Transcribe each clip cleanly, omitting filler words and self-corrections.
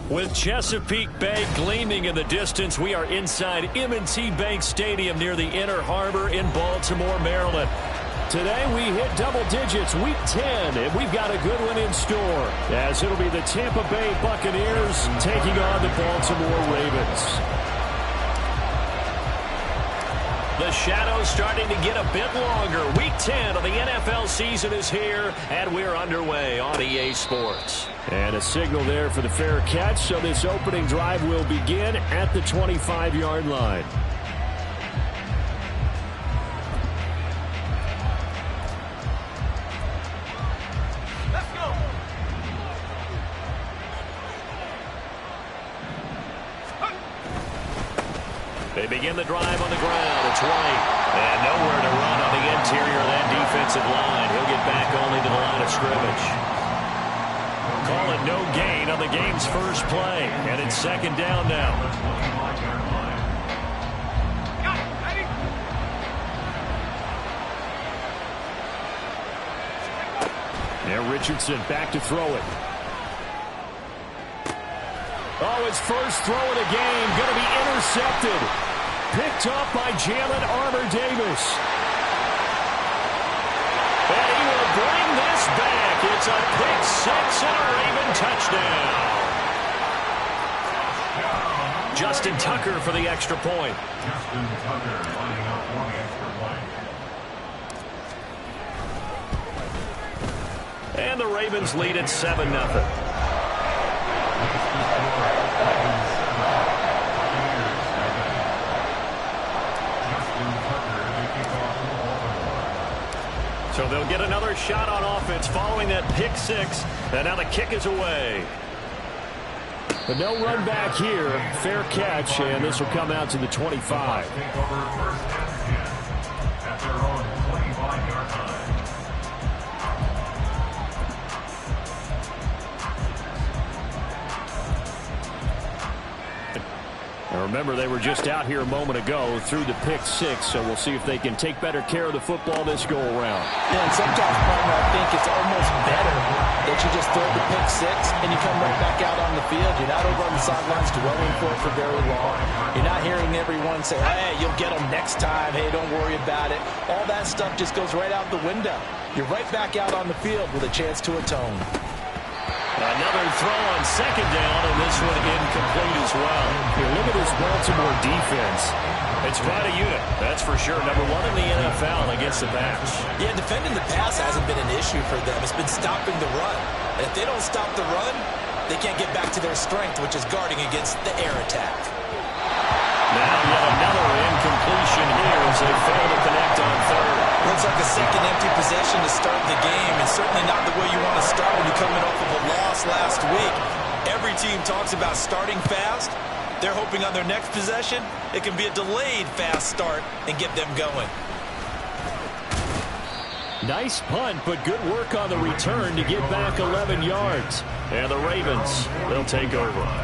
With Chesapeake Bay gleaming in the distance, we are inside M&T Bank Stadium near the Inner Harbor in Baltimore, Maryland. Today we hit double digits, week 10, and we've got a good one in store, as it'll be the Tampa Bay Buccaneers taking on the Baltimore Ravens. The shadow's starting to get a bit longer. Week 10 of the NFL season is here, and we're underway on EA Sports. And a signal there for the fair catch, so this opening drive will begin at the 25-yard line. Let's go. They begin the drive on the ground. It's White. And nowhere to run on the interior of that defensive line. He'll get back only to the line of scrimmage. Call it no gain on the game's first play. And it's second down now. Now Richardson back to throw it. Oh, his first throw of the game going to be intercepted. Picked up by Jalen Armour-Davis. And he will bring this back. It's a pick six and a Raven touchdown. Justin Tucker for the extra point. Justin Tucker lining up one extra point. And the Ravens lead at 7-0. So they'll get another shot on offense following that pick six. And now the kick is away. But no run back here. Fair catch, and this will come out to the 25. At their own 25-yard line. Remember, they were just out here a moment ago through the pick six, so we'll see if they can take better care of the football this go-around. Yeah, and sometimes, partner, I think it's almost better that you just throw the pick six and you come right back out on the field. You're not over on the sidelines dwelling for it for very long. You're not hearing everyone say, hey, you'll get them next time. Hey, don't worry about it. All that stuff just goes right out the window. You're right back out on the field with a chance to atone. Another throw on second down, and this one incomplete as well. Here, look at this Baltimore defense. It's quite a unit, that's for sure. Number one in the NFL against the pass. Yeah, defending the pass hasn't been an issue for them. It's been stopping the run. And if they don't stop the run, they can't get back to their strength, which is guarding against the air attack. Now yet another incompletion here as they fail to connect on third. Looks like a second empty possession to start the game, and certainly not the way you want to start when you're coming off of a loss last week. Every team talks about starting fast. They're hoping on their next possession, it can be a delayed fast start and get them going. Nice punt, but good work on the return to get back 11 yards. And the Ravens, they'll take over.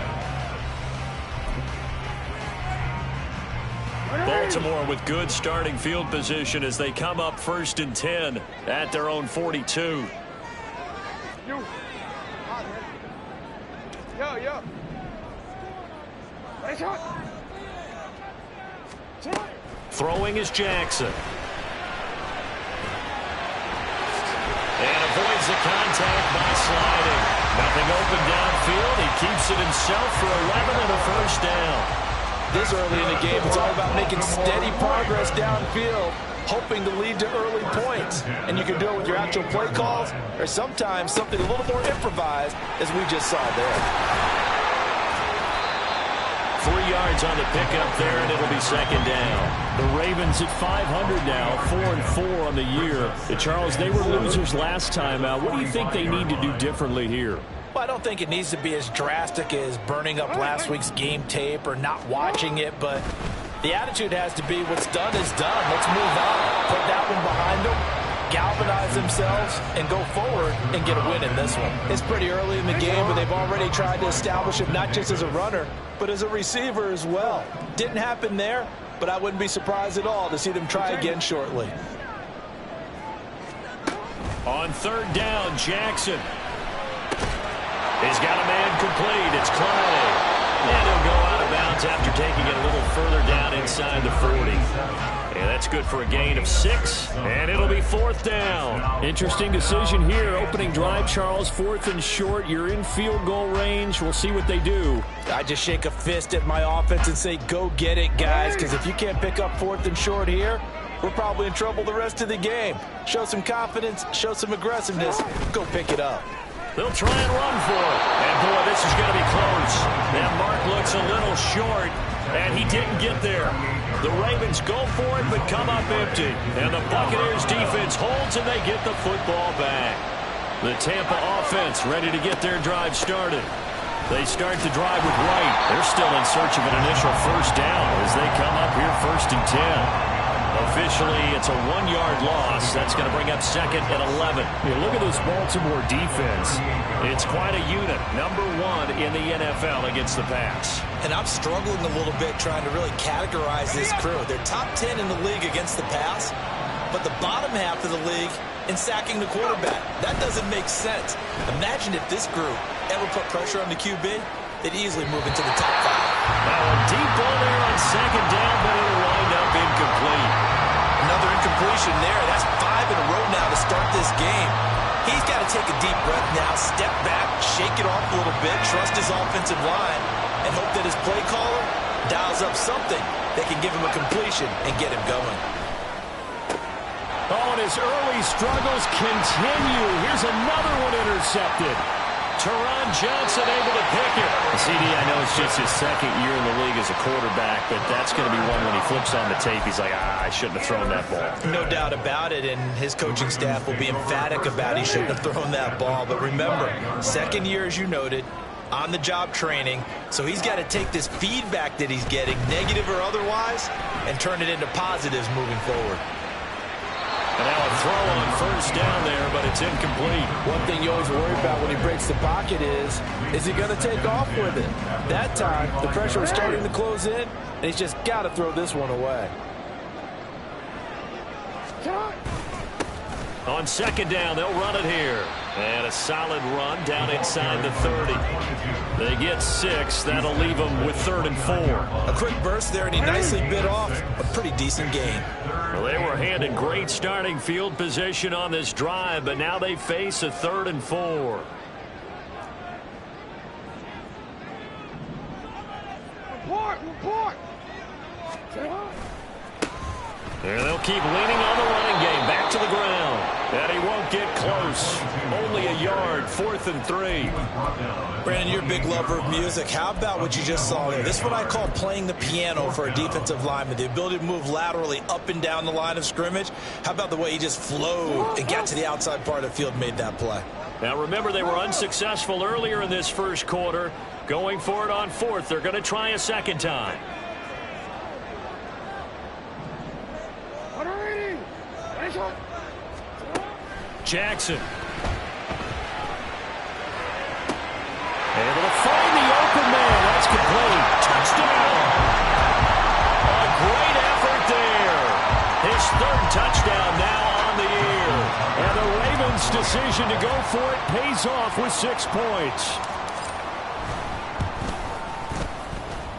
Baltimore with good starting field position as they come up 1st and 10 at their own 42. Throwing is Jackson. And avoids the contact by sliding. Nothing open downfield. He keeps it himself for 11 and a first down. This early in the game, it's all about making steady progress downfield, hoping to lead to early points. And you can do it with your actual play calls or sometimes something a little more improvised, as we just saw there. 3 yards on the pickup there, and it'll be second down. The Ravens at 500 now, 4-4 on the year. Charles, they were losers last time out. What do you think they need to do differently here? Well, I don't think it needs to be as drastic as burning up last week's game tape or not watching it, but the attitude has to be what's done is done. Let's move on. Put that one behind them, galvanize themselves, and go forward and get a win in this one. It's pretty early in the game, but they've already tried to establish it not just as a runner, but as a receiver as well. Didn't happen there, but I wouldn't be surprised at all to see them try again shortly. On third down, Jackson. He's got a man complete. It's Clay. And he'll go out of bounds after taking it a little further down inside the 40. And that's good for a gain of 6. And it'll be 4th down. Interesting decision here. Opening drive, Charles. 4th and short. You're in field goal range. We'll see what they do. I just shake a fist at my offense and say, go get it, guys. Because if you can't pick up 4th and short here, we're probably in trouble the rest of the game. Show some confidence. Show some aggressiveness. Go pick it up. They'll try and run for it. And, boy, this is going to be close. That mark looks a little short, and he didn't get there. The Ravens go for it but come up empty. And the Buccaneers defense holds, and they get the football back. The Tampa offense ready to get their drive started. They start the drive with Wright. They're still in search of an initial first down as they come up here 1st and 10. Officially, it's a 1-yard loss. That's going to bring up 2nd and 11. Yeah, look at this Baltimore defense. It's quite a unit. Number 1 in the NFL against the pass. And I'm struggling a little bit trying to really categorize this crew. They're top 10 in the league against the pass, but the bottom half of the league in sacking the quarterback. That doesn't make sense. Imagine if this group ever put pressure on the QB, they'd easily move into the top 5. Now a deep ball there on 2nd down, but it'll wind up incomplete. Another incompletion there. That's 5 in a row now to start this game. He's got to take a deep breath now, step back, shake it off a little bit, trust his offensive line, and hope that his play caller dials up something that can give him a completion and get him going. Oh, and his early struggles continue. Here's another one intercepted. Teron Johnson able to pick it. CD, I know it's just his 2nd year in the league as a quarterback, but that's going to be one when he flips on the tape, he's like, I shouldn't have thrown that ball. No doubt about it, and his coaching staff will be emphatic about he shouldn't have thrown that ball. But remember, 2nd year, as you noted, on-the-job training, so he's got to take this feedback that he's getting, negative or otherwise, and turn it into positives moving forward. And now a throw on 1st down there, but it's incomplete. One thing you always worry about when he breaks the pocket is he going to take off with it? That time, the pressure was starting to close in, and he's just got to throw this one away. On 2nd down, they'll run it here. And a solid run down inside the 30. They get 6. That'll leave them with 3rd and 4. A quick burst there, and he nicely bit off a pretty decent gain. Well, they were handed great starting field position on this drive, but now they face a 3rd and 4. Report! And they'll keep leaning on the running game. Back to the ground. And he won't get close. Only a yard. 4th and 3. Brandon, you're a big lover of music. How about what you just saw there? This is what I call playing the piano for a defensive lineman. The ability to move laterally up and down the line of scrimmage. How about the way he just flowed and got to the outside part of the field and made that play? Now, remember, they were unsuccessful earlier in this 1st quarter. Going for it on 4th. They're going to try a 2nd time. Jackson. Able to find the open man. That's complete. Touchdown. A great effort there. His 3rd touchdown now on the year. And the Ravens' decision to go for it pays off with 6 points.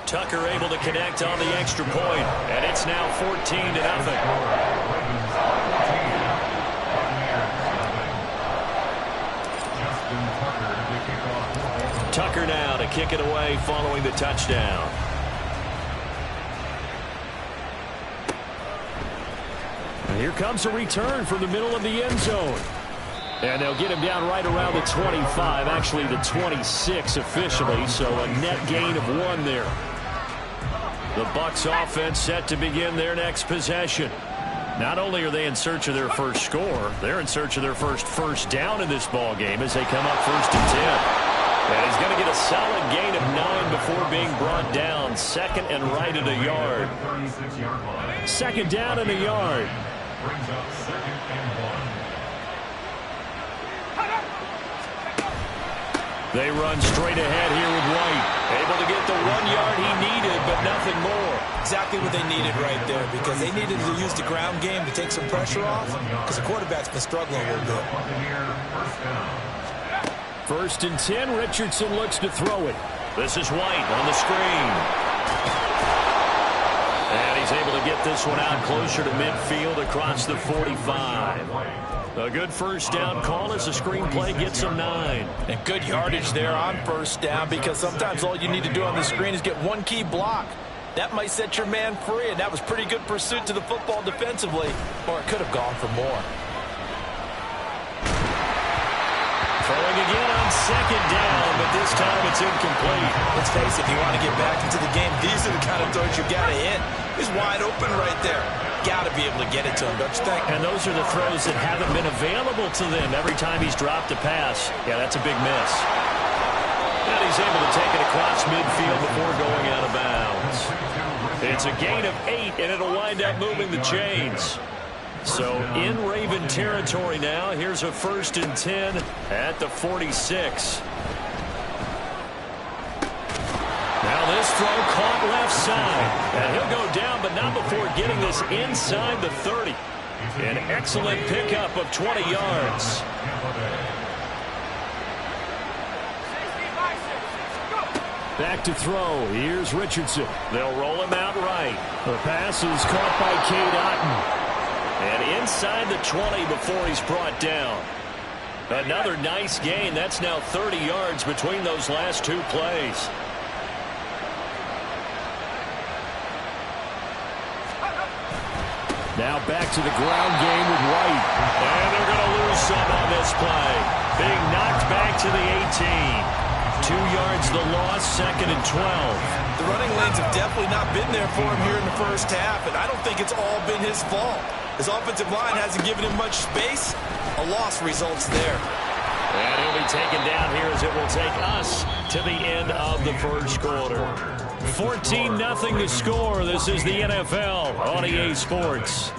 Tucker able to connect on the extra point. And it's now 14-0. Tucker now to kick it away following the touchdown. And here comes a return from the middle of the end zone. And they'll get him down right around the 25, actually the 26 officially, so a net gain of 1 there. The Bucs offense set to begin their next possession. Not only are they in search of their first score, they're in search of their first down in this ball game as they come up 1st and 10. And he's going to get a solid gain of 9 before being brought down. 2nd and right at a yard. 2nd down and a yard. Brings up 2nd and 1. They run straight ahead here with White. Able to get the 1 yard he needed, but nothing more. Exactly what they needed right there, because they needed to use the ground game to take some pressure off, because the quarterback's been struggling a little bit. First and 10, Richardson looks to throw it. This is White on the screen. And he's able to get this one out closer to midfield across the 45. A good first down call as the screenplay gets him 9. And good yardage there on first down, because sometimes all you need to do on the screen is get one key block. That might set your man free, and that was pretty good pursuit to the football defensively, or it could have gone for more. Throwing again on second down, but this time it's incomplete. Let's face it, if you want to get back into the game, these are the kind of throws you got to hit. He's wide open right there. Got to be able to get it to him, don't you think? And those are the throws that haven't been available to them every time he's dropped a pass. Yeah, that's a big miss. And he's able to take it across midfield before going out of bounds. It's a gain of 8, and it'll wind up moving the chains. So in Raven territory now. Here's a first and 10 at the 46. Now this throw caught left side. And he'll go down, but not before getting this inside the 30. An excellent pickup of 20 yards. Back to throw. Here's Richardson. They'll roll him out right. The pass is caught by Cade Otton. And inside the 20 before he's brought down. Another nice gain. That's now 30 yards between those last two plays. Now back to the ground game with White. And they're going to lose some on this play. Being knocked back to the 18. 2 yards the loss, second and 12. The running lanes have definitely not been there for him here in the first half, and I don't think it's all been his fault. His offensive line hasn't given him much space. A loss results there. And he'll be taken down here as it will take us to the end of the first quarter. 14-0 the score. This is the NFL on EA Sports.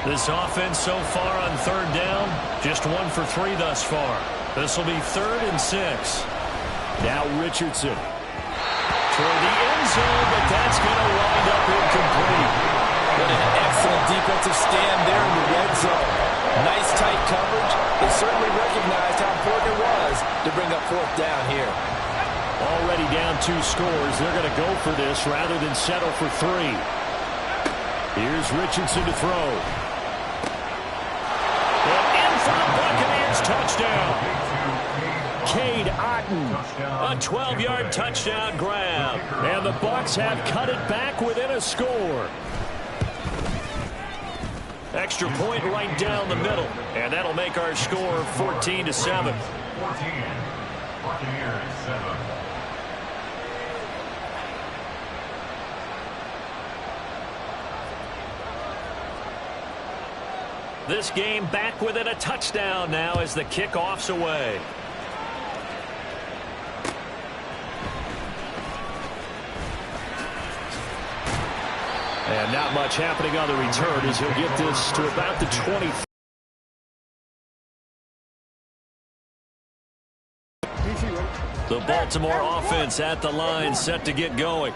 This offense so far on third down, just 1 for 3 thus far. This will be 3rd and 6. Now Richardson. Toward the end zone, but that's going to wind up incomplete. What an excellent defensive stand there in the red zone. Nice tight coverage. They certainly recognized how important it was to bring up 4th down here. Already down 2 scores. They're going to go for this rather than settle for 3. Here's Richardson to throw. Buccaneers touchdown. Cade Otton, a 12-yard touchdown grab. And the Bucs have cut it back within a score. Extra point right down the middle. And that'll make our score 14-7. 14. Buccaneers 7. This game back within a touchdown now as the kickoff's away. And not much happening on the return as he'll get this to about the 20. The Baltimore offense at the line set to get going.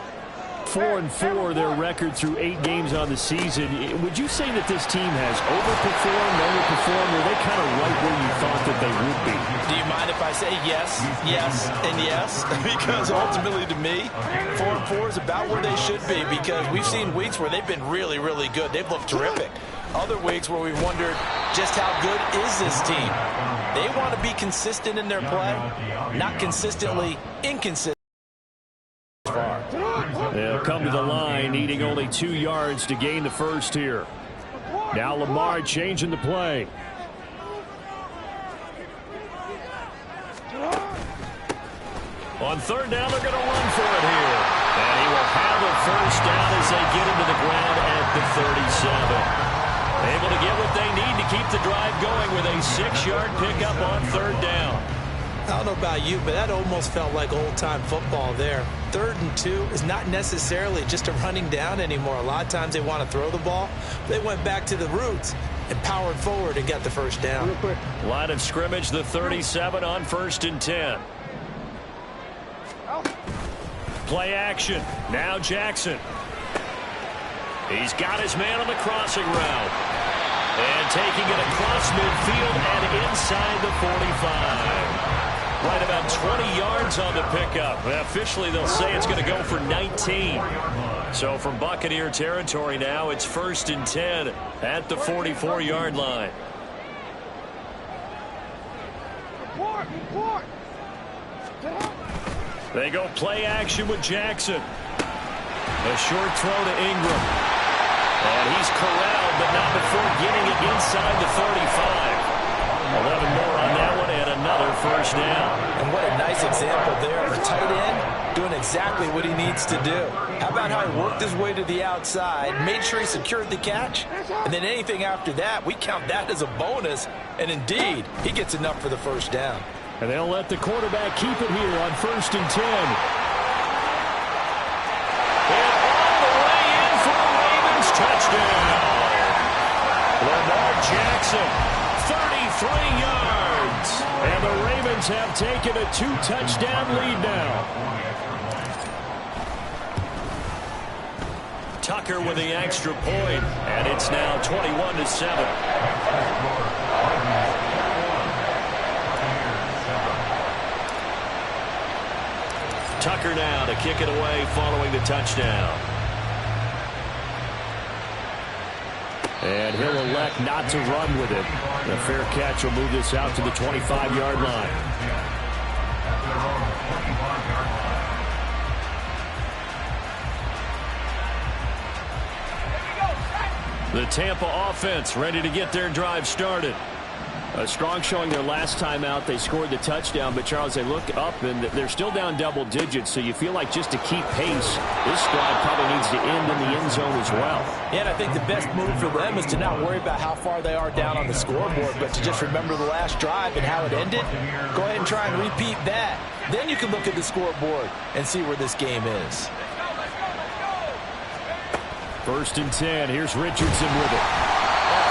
4-4 their record through 8 games on the season. Would you say that this team has overperformed, underperformed, or are they kind of right where you thought that they would be? Do you mind if I say yes, yes, and yes? Because ultimately to me, 4-4 is about where they should be, because we've seen weeks where they've been really, really good. They've looked terrific. Other weeks where we've wondered just how good is this team. They want to be consistent in their play, not consistently inconsistent. They'll come to the line, needing only 2 yards to gain the first here. Now Lamar changing the play. On third down, they're going to run for it here. And he will have a first down as they get into the ground at the 37. Able to get what they need to keep the drive going with a 6-yard pickup on third down. I don't know about you, but that almost felt like old-time football there. 3rd and 2 is not necessarily just a running down anymore. A lot of times they want to throw the ball. They went back to the roots and powered forward and got the first down. Real quick. Line of scrimmage, the 37 on 1st and 10. Play action. Now Jackson. He's got his man on the crossing route. And taking it across midfield and inside the 45. Right about 20 yards on the pickup. Officially, they'll say it's going to go for 19. So from Buccaneer territory now, it's 1st and 10 at the 44-yard line. Report. They go play action with Jackson. A short throw to Ingram. And he's corralled, but not before getting it inside the 35. 11 more on that one, and another first down. And what a nice example there of a tight end doing exactly what he needs to do. How about how he worked his way to the outside, made sure he secured the catch, and then anything after that, we count that as a bonus. And indeed, he gets enough for the first down. And they'll let the quarterback keep it here on 1st and 10. And all the way in for the Ravens touchdown. Lamar Jackson, 33 yards. And the Ravens have taken a 2-touchdown lead now. Tucker with the extra point, and it's now 21-7. Tucker now to kick it away following the touchdown. And he'll elect not to run with it. The fair catch will move this out to the 25-yard line. The Tampa offense ready to get their drive started. A strong showing their last time out. They scored the touchdown, but, Charles, they look up, and they're still down double digits, so you feel like just to keep pace, this drive probably needs to end in the end zone as well. Yeah, and I think the best move for them is to not worry about how far they are down on the scoreboard, but to just remember the last drive and how it ended. Go ahead and try and repeat that. Then you can look at the scoreboard and see where this game is. 1st and 10. Here's Richardson with it.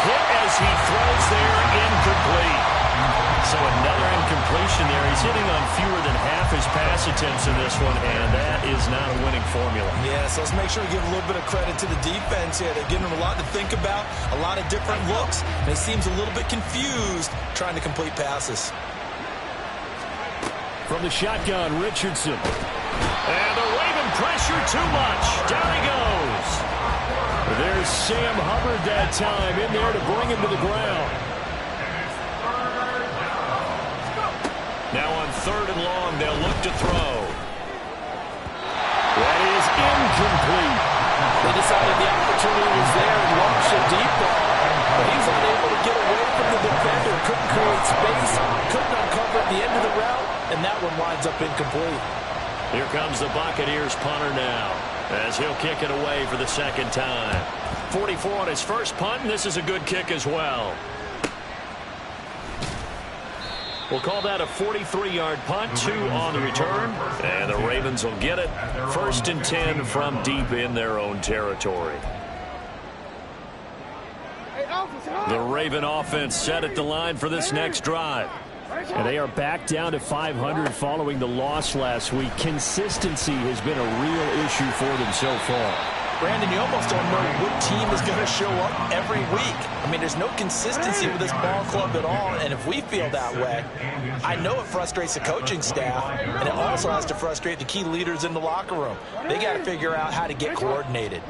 Hit as he throws there, incomplete. So another incompletion there. He's hitting on fewer than half his pass attempts in this one, and that is not a winning formula. Yeah, so let's make sure we give a little bit of credit to the defense here. They're giving him a lot to think about, a lot of different looks, and he seems a little bit confused trying to complete passes. From the shotgun, Richardson. And the Raven pressure too much. Down he goes. There's Sam Hubbard that time in there to bring him to the ground. Now on 3rd and long, they'll look to throw. That is incomplete. They decided the opportunity was there and launched a deep ball, but he's unable to get away from the defender. Couldn't create space, couldn't uncover at the end of the route, and that one winds up incomplete. Here comes the Buccaneers punter now, as he'll kick it away for the 2nd time. 44 on his first punt, and this is a good kick as well. We'll call that a 43-yard punt, 2 on the return, and the Ravens will get it. 1st and 10 from deep in their own territory. The Raven offense set at the line for this next drive. And they are back down to 500 following the loss last week. Consistency has been a real issue for them so far. Brandon, you almost don't know what team is going to show up every week. I mean, there's no consistency with this ball club at all, and if we feel that way, I know it frustrates the coaching staff, and it also has to frustrate the key leaders in the locker room. They got to figure out how to get coordinated.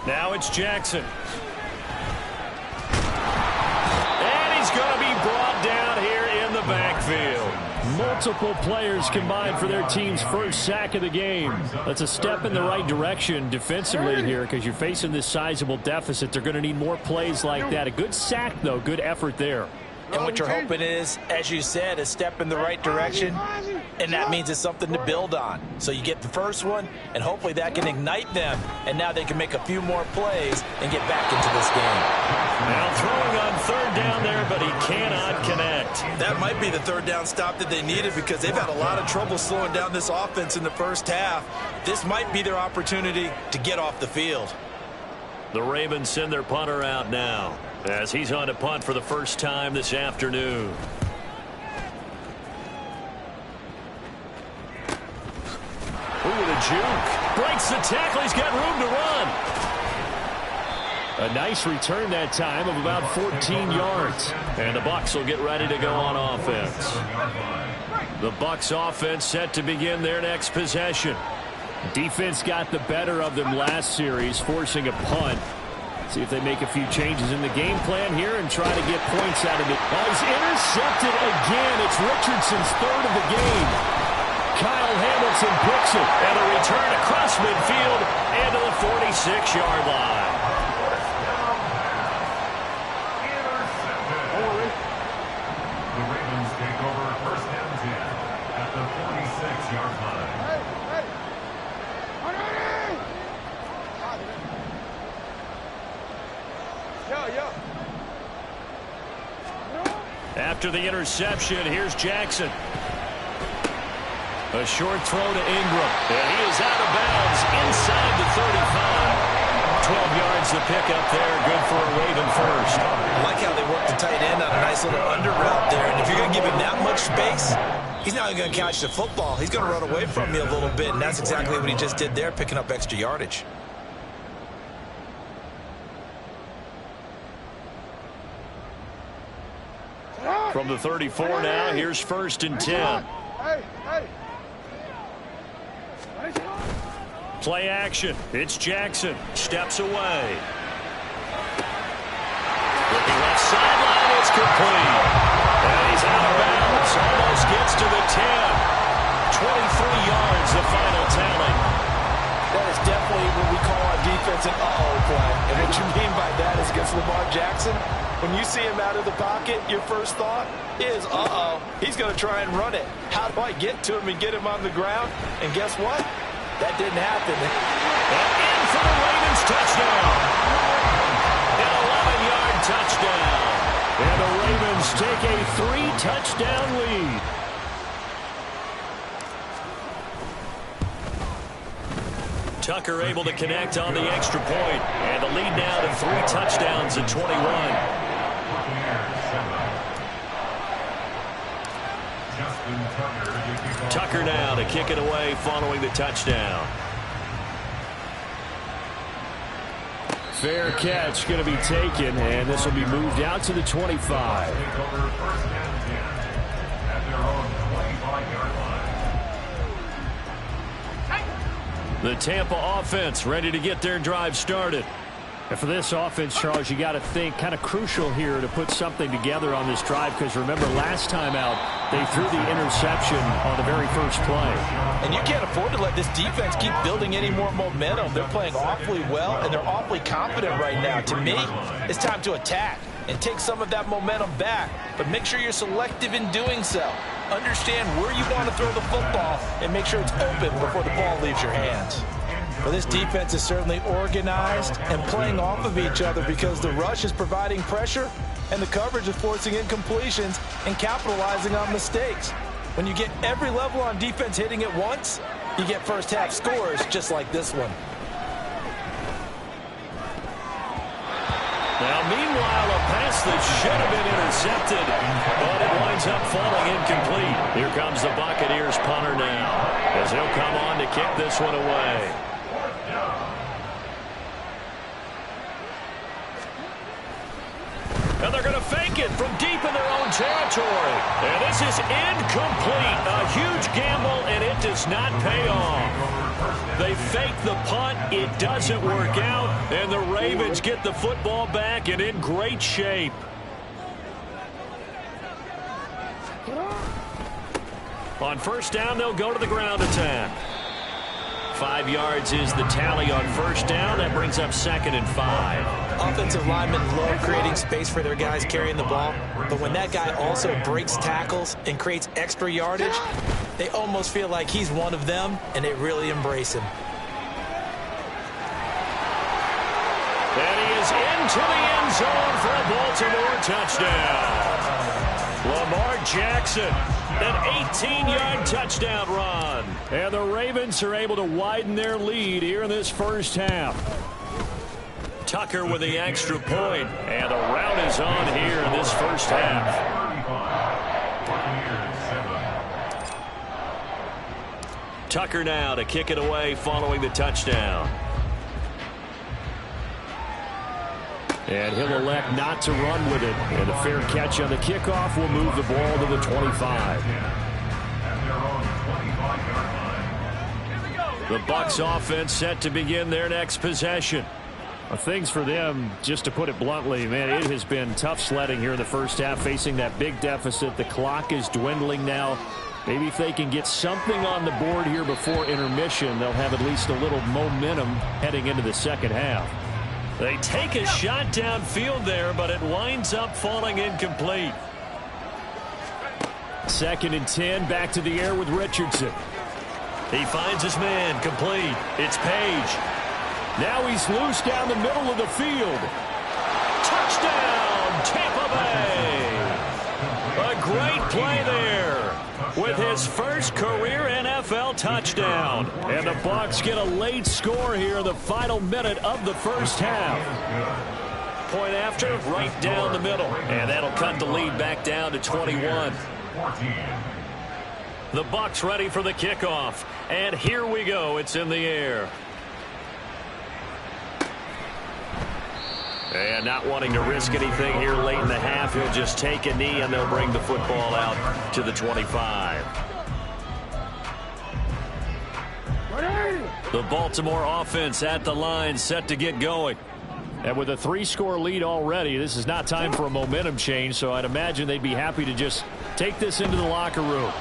Now it's Jackson. And he's going to be brought down here in the backfield. Multiple players combined for their team's first sack of the game. That's a step in the right direction defensively here because you're facing this sizable deficit. They're going to need more plays like that. A good sack, though. Good effort there. And what you're hoping is, as you said, a step in the right direction, and that means it's something to build on. So you get the first one, and hopefully that can ignite them, and now they can make a few more plays and get back into this game. Now throwing on 3rd down there, but he cannot connect. That might be the 3rd down stop that they needed because they've had a lot of trouble slowing down this offense in the first half. This might be their opportunity to get off the field. The Ravens send their punter out now as he's on to punt for the first time this afternoon. Ooh, with a juke. Breaks the tackle. He's got room to run. A nice return that time of about 14 yards. And the Bucs will get ready to go on offense. The Bucs offense set to begin their next possession. Defense got the better of them last series, forcing a punt. See if they make a few changes in the game plan here and try to get points out of it. Oh, he's intercepted again. It's Richardson's third of the game. Kyle Hamilton picks it. And a return across midfield and to the 46-yard line. The Ravens take over first and 10 at the 46-yard line. After the interception, here's Jackson. A short throw to Ingram. And he is out of bounds inside the 35. 12 yards to pick up there. Good for a Raven first. I like how they work the tight end on a nice little under route there. And if you're going to give him that much space, he's not going to catch the football. He's going to run away from you a little bit. And that's exactly what he just did there, picking up extra yardage. From the 34 now, here's first and 10. Play action. It's Jackson. Steps away. Looking left sideline. It's complete. And he's out of bounds. Almost gets to the 10. 23 yards, the final tally. That is definitely what we call on defense an uh-oh play. And what you mean by that is against Lamar Jackson, when you see him out of the pocket, your first thought is, uh-oh, he's going to try and run it. How do I get to him and get him on the ground? And guess what? That didn't happen. And in for the Ravens touchdown. An 11-yard touchdown. And the Ravens take a 3-touchdown lead. Tucker able to connect on the extra point. And the lead now to 3 touchdowns at 21. Tucker now to kick it away following the touchdown. Fair catch going to be taken, and this will be moved out to the 25. The Tampa offense ready to get their drive started. And for this offense, Charles, you got to think kind of crucial here to put something together on this drive, because remember last time out they threw the interception on the very first play. And you can't afford to let this defense keep building any more momentum. They're playing awfully well, and they're awfully confident right now. To me, it's time to attack and take some of that momentum back, but make sure you're selective in doing so. Understand where you want to throw the football and make sure it's open before the ball leaves your hands. Well, this defense is certainly organized and playing off of each other because the rush is providing pressure and the coverage is forcing incompletions and capitalizing on mistakes. When you get every level on defense hitting at once, you get first half scores just like this one. Now, meanwhile, a pass that should have been intercepted, but it winds up falling incomplete. Here comes the Buccaneers punter now, as he'll come on to kick this one away. And they're going to fake it from deep in their own territory. And this is incomplete. A huge gamble, and it does not pay off. They fake the punt. It doesn't work out. And the Ravens get the football back and in great shape. On first down, they'll go to the ground attack. 5 yards is the tally on first down. That brings up 2nd and 5. Offensive linemen love creating space for their guys carrying the ball, but when that guy also breaks tackles and creates extra yardage, they almost feel like he's one of them, and they really embrace him. And he is into the end zone for a Baltimore touchdown. Lamar Jackson, an 18-yard touchdown run. And the Ravens are able to widen their lead here in this first half. Tucker with the extra point, and the route is on here in this first half. Tucker now to kick it away following the touchdown. And he'll elect not to run with it. And a fair catch on the kickoff will move the ball to the 25. The Bucs offense set to begin their next possession. Things for them, just to put it bluntly, man, it has been tough sledding here in the first half, facing that big deficit. The clock is dwindling now. Maybe if they can get something on the board here before intermission, they'll have at least a little momentum heading into the second half. They take a shot downfield there, but it winds up falling incomplete. 2nd and 10, back to the air with Richardson. He finds his man, complete. It's Page. Now he's loose down the middle of the field. Touchdown, Tampa Bay. A great play there with his first career NFL touchdown. And the Bucs get a late score here in the final minute of the first half. Point after, right down the middle. And that'll cut the lead back down to 21. The Bucs ready for the kickoff. And here we go. It's in the air. And not wanting to risk anything here late in the half, he'll just take a knee and they'll bring the football out to the 25. The Baltimore offense at the line, set to get going. And with a 3-score lead already, this is not time for a momentum change, so I'd imagine they'd be happy to just take this into the locker room.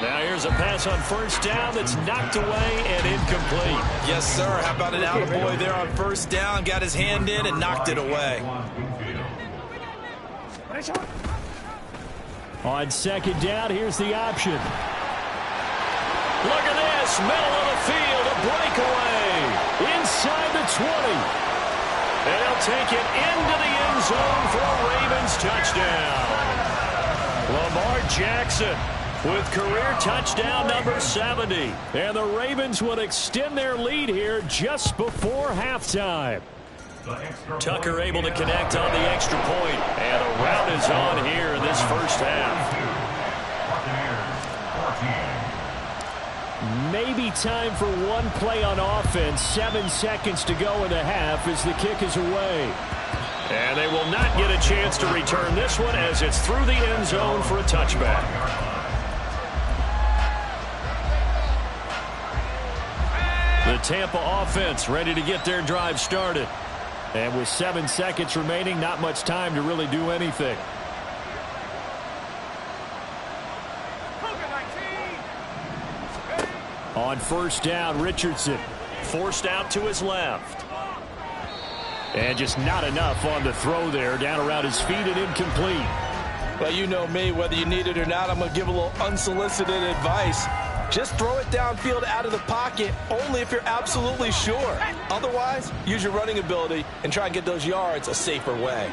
Now here's a pass on first down that's knocked away and incomplete. Yes, sir. How about an attaboy there on first down? Got his hand in and knocked it away. On 2nd down, here's the option. Look at this, middle of the field, a breakaway inside the 20. And they'll take it into the end zone for a Ravens touchdown. Lamar Jackson with career touchdown number 70. And the Ravens would extend their lead here just before halftime. Tucker able to connect on the extra point. And a rout is on here in this first half. Maybe time for one play on offense. 7 seconds to go in the half as the kick is away. And they will not get a chance to return this one as it's through the end zone for a touchback. The Tampa offense ready to get their drive started. And with 7 seconds remaining, not much time to really do anything. On first down, Richardson forced out to his left. And just not enough on the throw there. Down around his feet and incomplete. Well, you know me, whether you need it or not, I'm going to give a little unsolicited advice. Just throw it downfield out of the pocket only if you're absolutely sure. Otherwise, use your running ability and try and get those yards a safer way.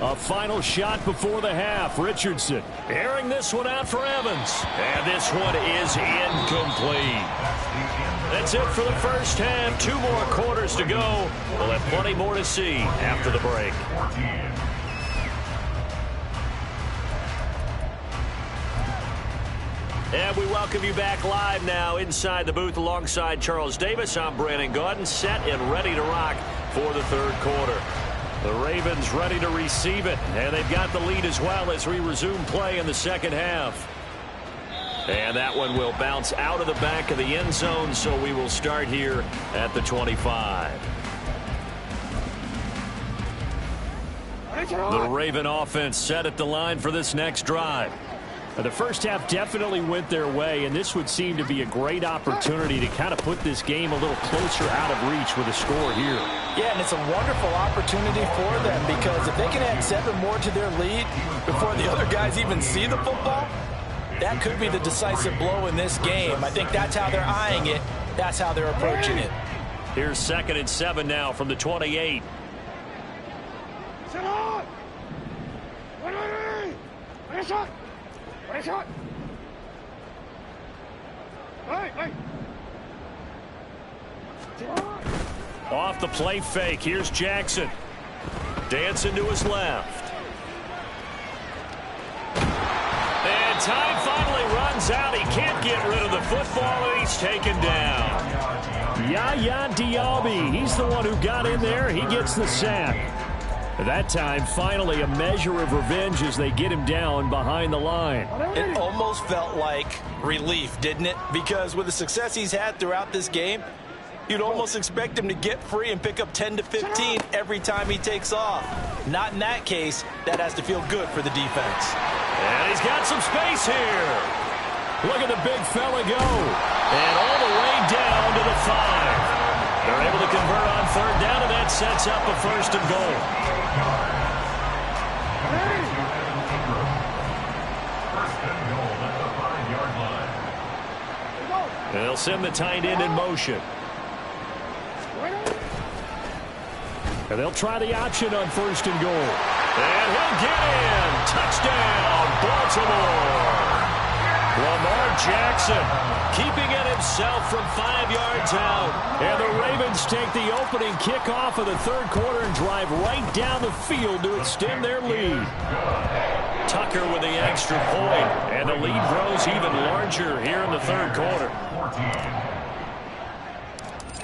A final shot before the half. Richardson airing this one out for Evans. And this one is incomplete. That's it for the first half. 2 more quarters to go. We'll have plenty more to see after the break. And we welcome you back live now inside the booth alongside Charles Davis. I'm Brandon Gaudin, set and ready to rock for the third quarter. The Ravens ready to receive it, and they've got the lead as well as we resume play in the second half. And that one will bounce out of the back of the end zone, so we will start here at the 25. The Raven offense set at the line for this next drive. The first half definitely went their way, and this would seem to be a great opportunity to kind of put this game a little closer out of reach with a score here. Yeah, and it's a wonderful opportunity for them because if they can add 7 more to their lead before the other guys even see the football, that could be the decisive blow in this game. I think that's how they're eyeing it. That's how they're approaching it. Here's 2nd and 7 now from the 28. Off the play fake. Here's Jackson. Dancing to his left. And time finally runs out. He can't get rid of the football, and he's taken down. Yaya Diaby, he's the one who got in there. He gets the sack. That time, finally, a measure of revenge as they get him down behind the line. It almost felt like relief, didn't it? Because with the success he's had throughout this game, you'd almost expect him to get free and pick up 10 to 15 every time he takes off. Not in that case. That has to feel good for the defense. And he's got some space here. Look at the big fella go. And all the way down to the 5. They're able to convert on third down, and that sets up a first and goal. They'll send the tight end in motion. And they'll try the option on first and goal. And he'll get in. Touchdown, Baltimore. Lamar Jackson keeping it himself from 5 yards out. And the Ravens take the opening kickoff of the third quarter and drive right down the field to extend their lead. Tucker with the extra point, and the lead grows even larger here in the third quarter.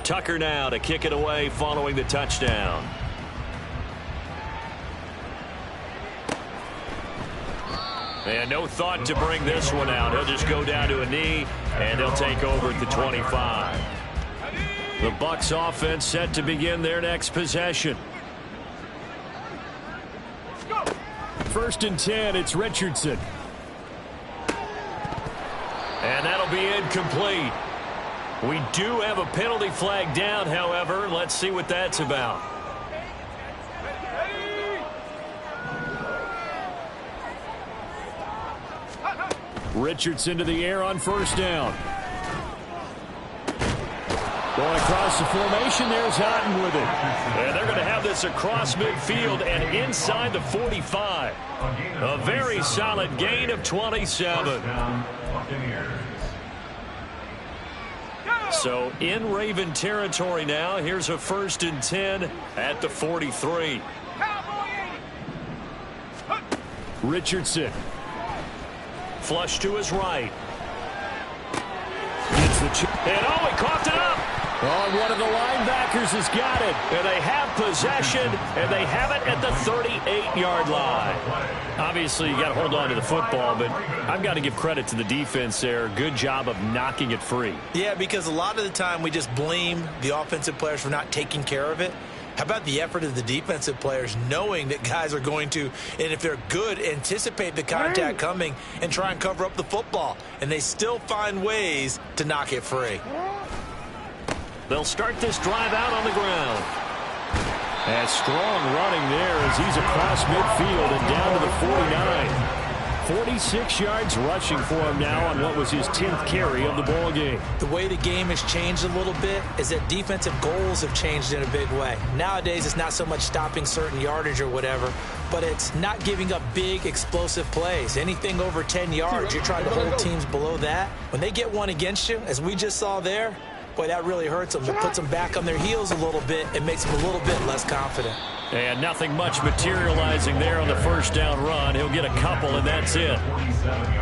Tucker now to kick it away following the touchdown. And no thought to bring this one out. He'll just go down to a knee, and they'll take over at the 25. The Bucs offense set to begin their next possession. First and 10, it's Richardson. And that'll be incomplete. We do have a penalty flag down, however. Let's see what that's about. Richardson to the air on first down. Going across the formation, there's Houghton with it. And they're going to have this across midfield and inside the 45. A very solid gain of 27. So in Raven territory now. Here's a first and 10 at the 43. Richardson. Flush to his right. Gets the chip. And oh, he coughed it up. Oh, one of the linebackers has got it. And they have possession, and they have it at the 38-yard line. Obviously, you got to hold on to the football, but I've got to give credit to the defense there. Good job of knocking it free. Yeah, because a lot of the time we just blame the offensive players for not taking care of it. How about the effort of the defensive players knowing that guys are going to, and if they're good, anticipate the contact coming and try and cover up the football. And they still find ways to knock it free. They'll start this drive out on the ground. And strong running there as he's across midfield and down to the 49. 46 yards rushing for him now on what was his 10th carry of the ball game. The way the game has changed a little bit is that defensive goals have changed in a big way. Nowadays, it's not so much stopping certain yardage or whatever, but it's not giving up big, explosive plays. Anything over 10 yards, you're trying to hold teams below that. When they get one against you, as we just saw there, boy, that really hurts them. It puts them back on their heels a little bit and makes them a little bit less confident. And nothing much materializing there on the first down run. He'll get a couple, and that's it.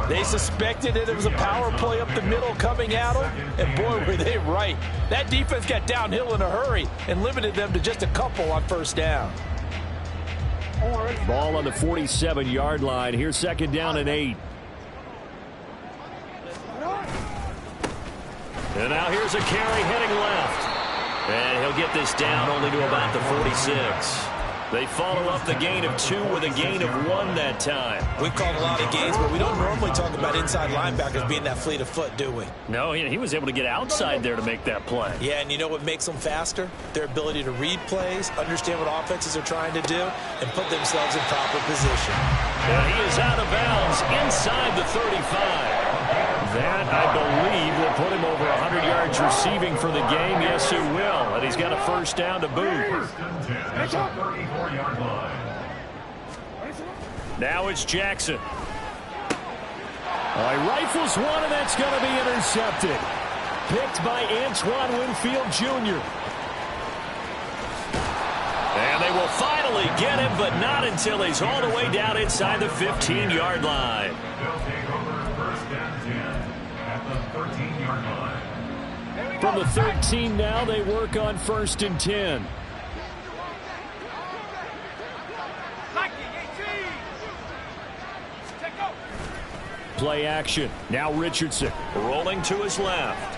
They suspected that it was a power play up the middle coming at them, and boy, were they right. That defense got downhill in a hurry and limited them to just a couple on first down. Ball on the 47-yard line. Here's second down and 8. And now here's a carry heading left. And he'll get this down only to about the 46. They follow up the gain of 2 with a gain of 1 that time. We've called a lot of gains, but we don't normally talk about inside linebackers being that fleet of foot, do we? No, he was able to get outside there to make that play. Yeah, and you know what makes them faster? Their ability to read plays, understand what offenses are trying to do, and put themselves in proper position. And he is out of bounds inside the 35. That, I believe, will put him over 100 yards receiving for the game. Yes, it will. And he's got a first down to boot. Now it's Jackson. He rifles one, and that's going to be intercepted. Picked by Antoine Winfield Jr. And they will finally get him, but not until he's all the way down inside the 15-yard line. From the 13 now, they work on 1st and 10. Play action. Now Richardson rolling to his left.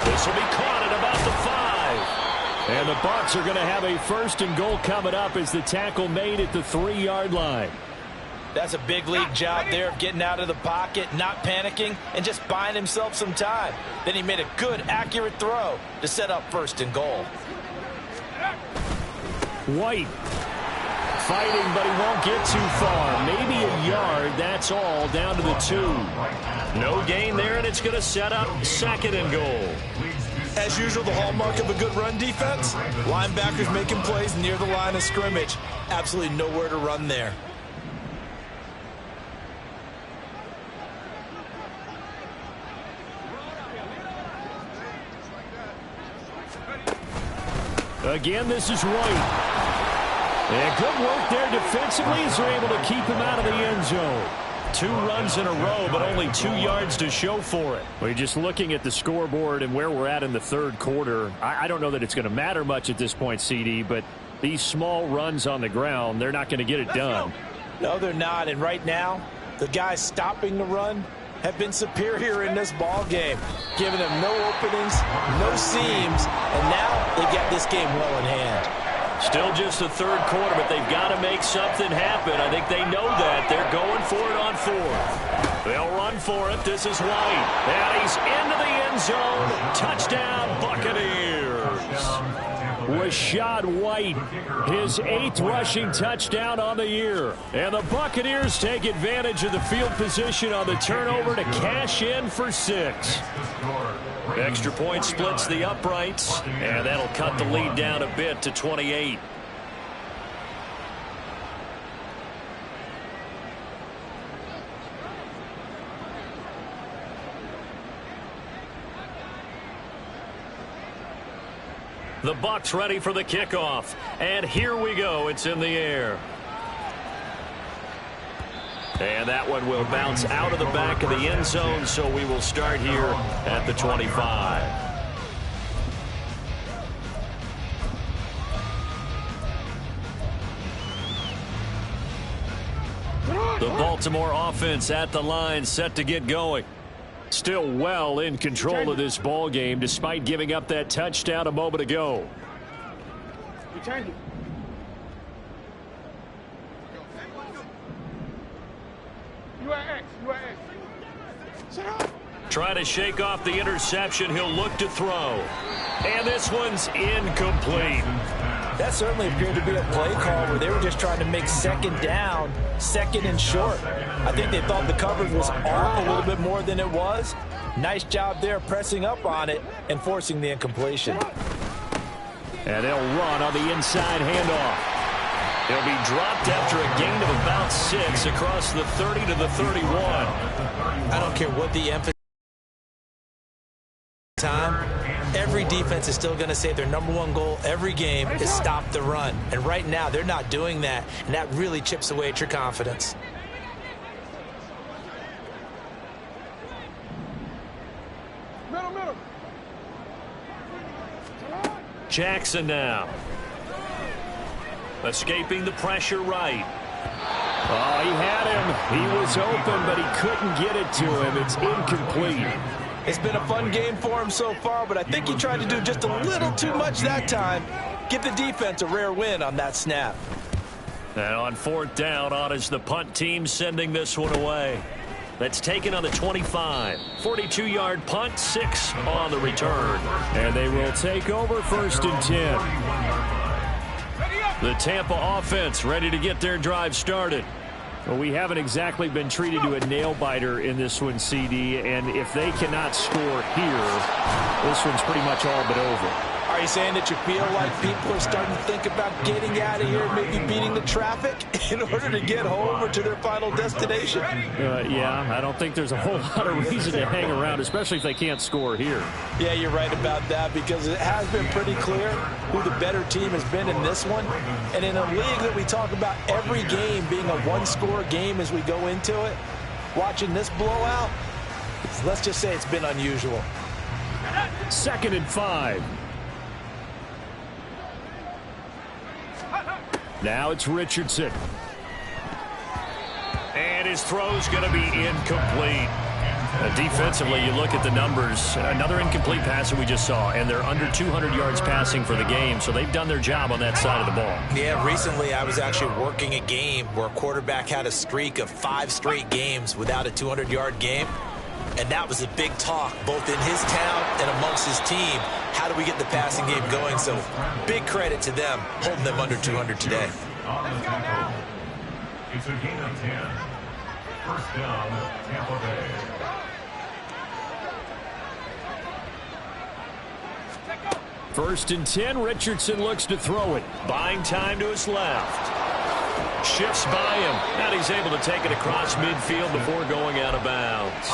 This will be caught at about the 5. And the Bucs are going to have a 1st and goal coming up as the tackle made at the 3-yard line. That's a big league job there of getting out of the pocket, not panicking, and just buying himself some time. Then he made a good, accurate throw to set up 1st and goal. White fighting, but he won't get too far. Maybe a yard, that's all, down to the 2. No gain there, and it's going to set up 2nd and goal. As usual, the hallmark of a good run defense, linebackers making plays near the line of scrimmage. Absolutely nowhere to run there. Again, this is White. And good work there defensively as they're able to keep him out of the end zone. 2 runs in a row, but only 2 yards to show for it. Well, just looking at the scoreboard and where we're at in the 3rd quarter, I don't know that it's going to matter much at this point, CD, but these small runs on the ground, they're not going to get it done. No, they're not. And right now, the guys stopping the run have been superior in this ball game, giving them no openings, no seams, and now they get this game well in hand. Still just the 3rd quarter, but they've got to make something happen. I think they know that. They're going for it on 4th. They'll run for it. This is White. And he's into the end zone. Touchdown, Buccaneers. Rashad White, his 8th rushing touchdown on the year. And the Buccaneers take advantage of the field position on the turnover to cash in for 6. Extra point splits the uprights, and that'll cut the lead down a bit to 28. The Bucs ready for the kickoff, and here we go. It's in the air. And that one will bounce out of the back of the end zone, so we will start here at the 25. The Baltimore offense at the line, set to get going. Still well in control of this ball game, despite giving up that touchdown a moment ago. Try to shake off the interception. He'll look to throw. And this one's incomplete. That certainly appeared to be a play call where they were just trying to make 2nd down, 2nd and short. I think they thought the coverage was off a little bit more than it was. Nice job there pressing up on it and forcing the incompletion. And they'll run on the inside handoff. He'll be dropped after a gain of about 6 across the 30 to the 31. I don't care what the emphasis time. Every defense is still going to say their #1 goal every game is stop the run. And right now, they're not doing that, and that really chips away at your confidence. Jackson now. Escaping the pressure right. Oh, he had him. He was open, but he couldn't get it to him. It's incomplete. It's been a fun game for him so far, but I think he tried to do just a little too much that time. Give the defense a rare win on that snap. And on 4th down, on is the punt team sending this one away. That's taken on the 25. 42-yard punt, 6 on the return. And they will take over 1st and 10. The Tampa offense ready to get their drive started. Well, we haven't exactly been treated to a nail-biter in this one, CD, and if they cannot score here, this one's pretty much all but over. Are you saying that you feel like people are starting to think about getting out of here, maybe beating the traffic in order to get home or to their final destination? Yeah, I don't think there's a whole lot of reason to hang around, especially if they can't score here. Yeah, you're right about that, because it has been pretty clear who the better team has been in this one. And in a league that we talk about every game being a one-score game as we go into it, watching this blowout, So let's just say it's been unusual. 2nd and 5. Now it's Richardson. And his throw's going to be incomplete. Defensively, you look at the numbers. Another incomplete pass that we just saw, and they're under 200 yards passing for the game, so they've done their job on that side of the ball. Yeah, recently I was actually working a game where a quarterback had a streak of 5 straight games without a 200-yard game, and that was a big talk both in his town and amongst his team. How do we get the passing game going? So big credit to them holding them under 200 today. It's a gain of 10. First down, Tampa Bay. First and 10, Richardson looks to throw it. Buying time to his left. Shifts by him. And he's able to take it across midfield before going out of bounds.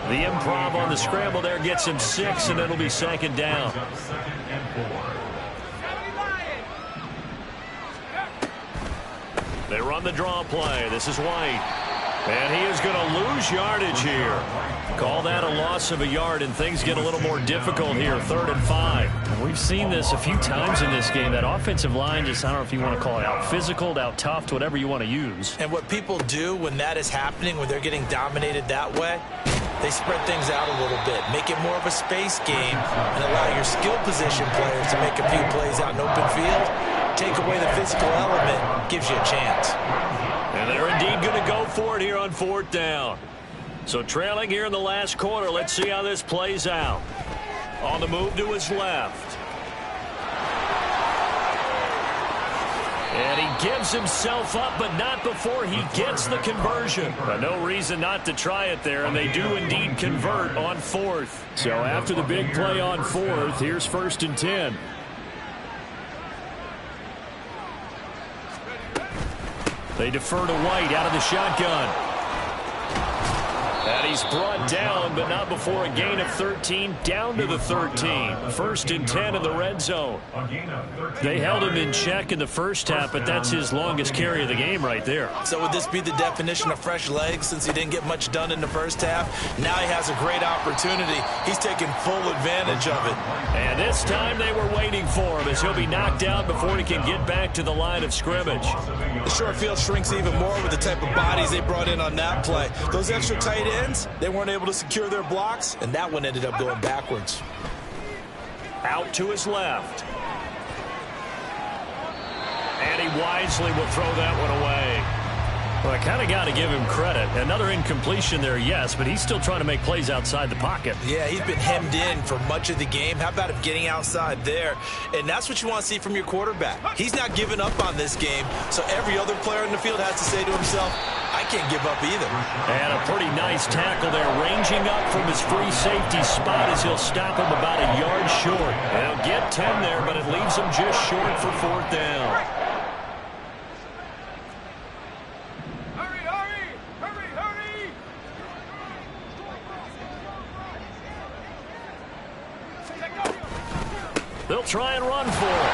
The improv on the scramble there gets him 6, and it'll be 2nd down. They run the draw play. This is White. And he is going to lose yardage here. Call that a loss of a yard, and things get a little more difficult here. 3rd and 5. We've seen this a few times in this game. That offensive line just, I don't know if you want to call it out physical, out tough, whatever you want to use. And what people do when that is happening, when they're getting dominated that way, they spread things out a little bit, make it more of a space game, and allow your skill position players to make a few plays out in open field. Take away the physical element, gives you a chance. And they're indeed going to go for it here on 4th down. So trailing here in the last quarter. Let's see how this plays out. On the move to his left. And he gives himself up, but not before he gets the conversion. But no reason not to try it there, and they do indeed convert on 4th. So after the big play on 4th, here's 1st and 10. They defer to White out of the shotgun. And he's brought down, but not before a gain of 13, down to the 13. 1st and 10 in the red zone. They held him in check in the first half, but that's his longest carry of the game right there. So would this be the definition of fresh legs since he didn't get much done in the first half? Now he has a great opportunity. He's taking full advantage of it. And this time they were waiting for him as he'll be knocked out before he can get back to the line of scrimmage. The short field shrinks even more with the type of bodies they brought in on that play. Those extra tight ends, they weren't able to secure their blocks, and that one ended up going backwards. Out to his left. And he wisely will throw that one away. Well, I kind of got to give him credit. Another incompletion there, yes, but he's still trying to make plays outside the pocket. Yeah, he's been hemmed in for much of the game. How about him getting outside there? And that's what you want to see from your quarterback. He's not giving up on this game, so every other player in the field has to say to himself, I can't give up either. And a pretty nice tackle there, ranging up from his free safety spot as he'll stop him about a yard short. They'll get 10 there, but it leaves him just short for 4th down. They'll try and run for it.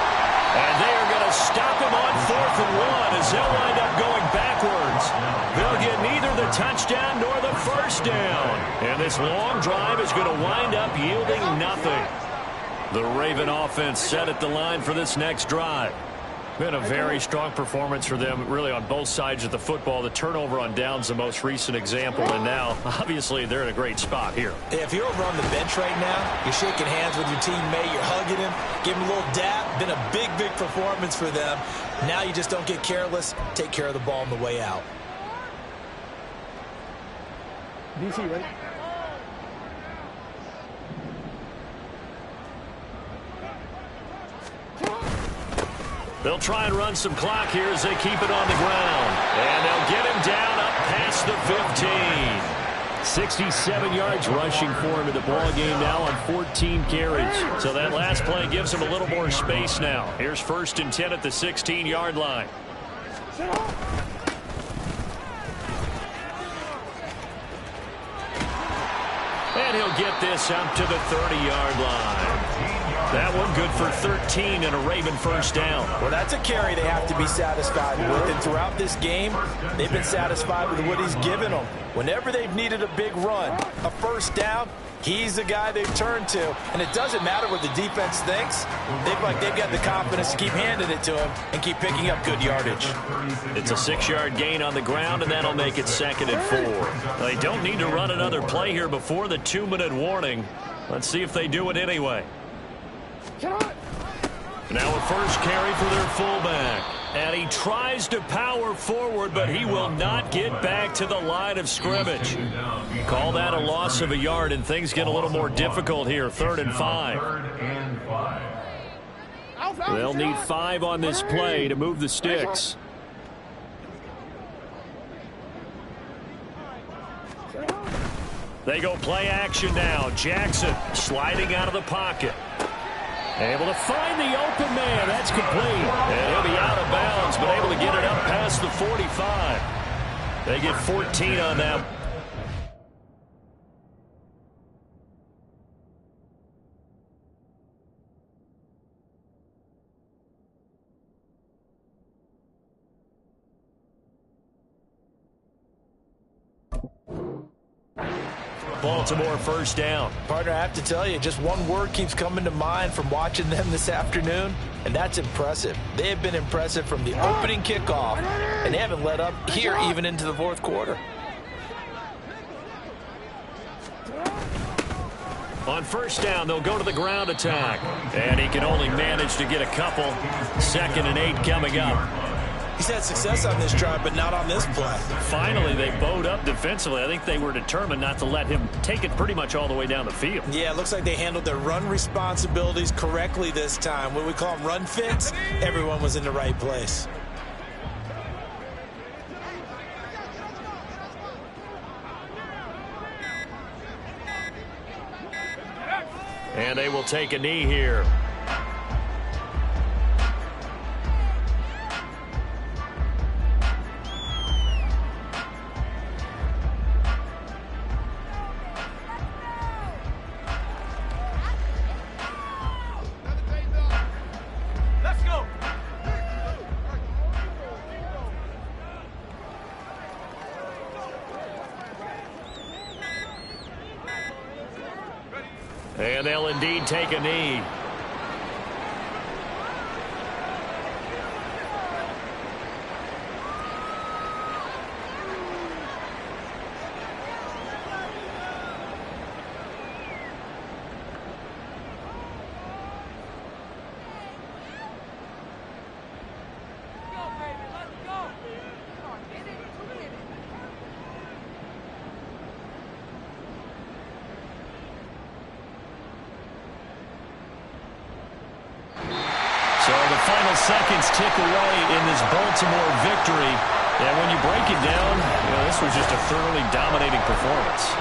And they are going to stop him on 4th and 1 as they'll wind up going backwards. They'll get neither the touchdown nor the first down. And this long drive is going to wind up yielding nothing. The Raven offense set at the line for this next drive. Been a very strong performance for them, really, on both sides of the football. The turnover on downs, the most recent example, and now, obviously, they're in a great spot here. If you're over on the bench right now, you're shaking hands with your teammate, you're hugging him, giving him a little dap. Been a big, big performance for them. Now you just don't get careless. Take care of the ball on the way out. DC, right? They'll try and run some clock here as they keep it on the ground. And they'll get him down up past the 15. 67 yards rushing for him in the ball game now on 14 carries. So that last play gives him a little more space now. Here's 1st and 10 at the 16-yard line. And he'll get this up to the 30-yard line. That one good for 13 and a Raven first down. Well, that's a carry they have to be satisfied with. And throughout this game, they've been satisfied with what he's given them. Whenever they've needed a big run, a first down, he's the guy they've turned to. And it doesn't matter what the defense thinks. They've got the confidence to keep handing it to him and keep picking up good yardage. It's a 6-yard gain on the ground, and that'll make it 2nd and 4. They don't need to run another play here before the 2-minute warning. Let's see if they do it anyway. Now a first carry for their fullback. And he tries to power forward, but he will not get back to the line of scrimmage. Call that a loss of a yard, and things get a little more difficult here. 3rd and 5. They'll need 5 on this play to move the sticks. They go play action now. Jackson sliding out of the pocket. Able to find the open man. That's complete. And he'll be out of bounds, but able to get it up past the 45. They get 14 on that. Baltimore first down. Partner, I have to tell you, just one word keeps coming to mind from watching them this afternoon, and that's impressive. They have been impressive from the opening kickoff, and they haven't let up here even into the 4th quarter. On first down, they'll go to the ground attack. And he can only manage to get a couple. 2nd and 8 coming up. He's had success on this drive, but not on this play. Finally, they bowed up defensively. I think they were determined not to let him take it pretty much all the way down the field. Yeah, it looks like they handled their run responsibilities correctly this time. When we call them run fits, everyone was in the right place. And they will take a knee here. And they'll indeed take a knee. Seconds tick away in this Baltimore victory. And when you break it down, this was just a thoroughly dominating performance.